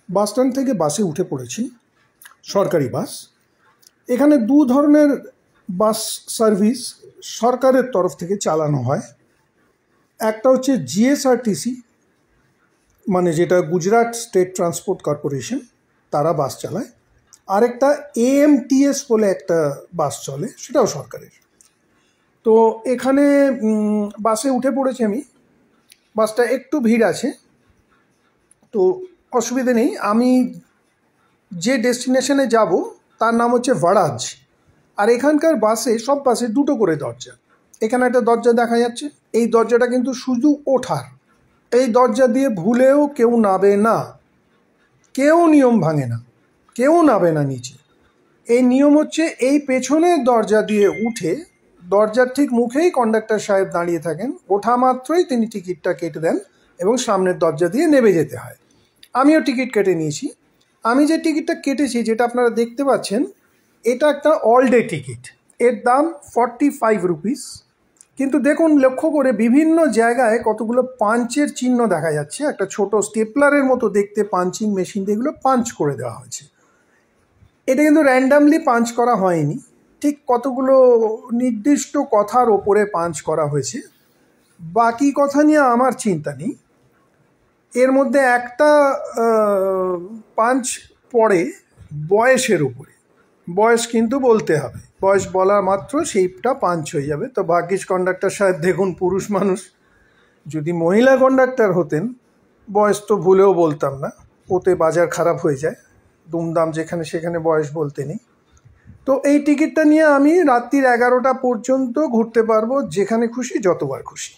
Bus stand থেকে বাসে উঠে পড়েছি, সরকারি বাস। এখানে দু ধরনের বাস সার্ভিস সরকারের তরফ থেকে চালানো হয়। একটা হচ্ছে জিএসআরটিসি, মানে যেটা গুজরাট স্টেট ট্রান্সপোর্ট কর্পোরেশন, তারা বাস চালায়। আরেকটা এএমটিএস বলে একটা বাস চলে, সেটাও সরকারের। তো এখানে বাসে উঠে পড়েছি আমি। বাসটা একটু ভিড় আছে, তো অসুবিধে নেই। আমি যে ডেস্টিনেশনে যাব তার নাম হচ্ছে ভাড়াজ। আর এখানকার বাসে, সব বাসে দুটো করে দরজা। এখানে একটা দরজা দেখা যাচ্ছে, এই দরজাটা কিন্তু শুধু ওঠার। এই দরজা দিয়ে ভুলেও কেউ নাবে না, কেউ নিয়ম ভাঙে না, কেউ নাবে না নিচে। এই নিয়ম হচ্ছে, এই পেছনের দরজা দিয়ে উঠে দরজার ঠিক মুখেই কন্ডাক্টর সাহেব দাঁড়িয়ে থাকেন। ওঠা মাত্রই তিনি টিকিটটা কেটে দেন এবং সামনের দরজা দিয়ে নেমে যেতে হয়। আমিও টিকিট কেটে নিয়েছি। আমি যে টিকিটটা কেটেছি, যেটা আপনারা দেখতে পাচ্ছেন, এটা একটা অল ডে টিকিট। এর দাম 45 রুপিস। কিন্তু দেখুন, লক্ষ্য করে বিভিন্ন জায়গায় কতগুলো পাঞ্চের চিহ্ন দেখা যাচ্ছে। একটা ছোট স্টেপলারের মতো দেখতে পাঞ্চিং মেশিন দিয়ে এগুলো পাঞ্চ করে দেওয়া হয়েছে। এটা কিন্তু র্যান্ডামলি পাঞ্চ করা হয়নি, ঠিক কতগুলো নির্দিষ্ট কথার ওপরে পাঞ্চ করা হয়েছে। বাকি কথা নিয়ে আমার চিন্তা নেই। এর মধ্যে একটা পাঞ্চ পড়ে বয়সের উপরে। বয়স কিন্তু বলতে হবে, বয়স বলা মাত্র সেইটা পাঞ্চ হয়ে যাবে। তো ভাগ্যিস কন্ডাক্টর সাহেব দেখুন পুরুষ মানুষ, যদি মহিলা কন্ডাক্টর হতেন বয়স তো ভুলেও বলতাম না, ওতে বাজার খারাপ হয়ে যায়। দুমদাম যেখানে সেখানে বয়স বলতে নেই। তো এই টিকিটটা নিয়ে আমি রাত্রির 11টা পর্যন্ত ঘুরতে পারবো, যেখানে খুশি যতবার খুশি।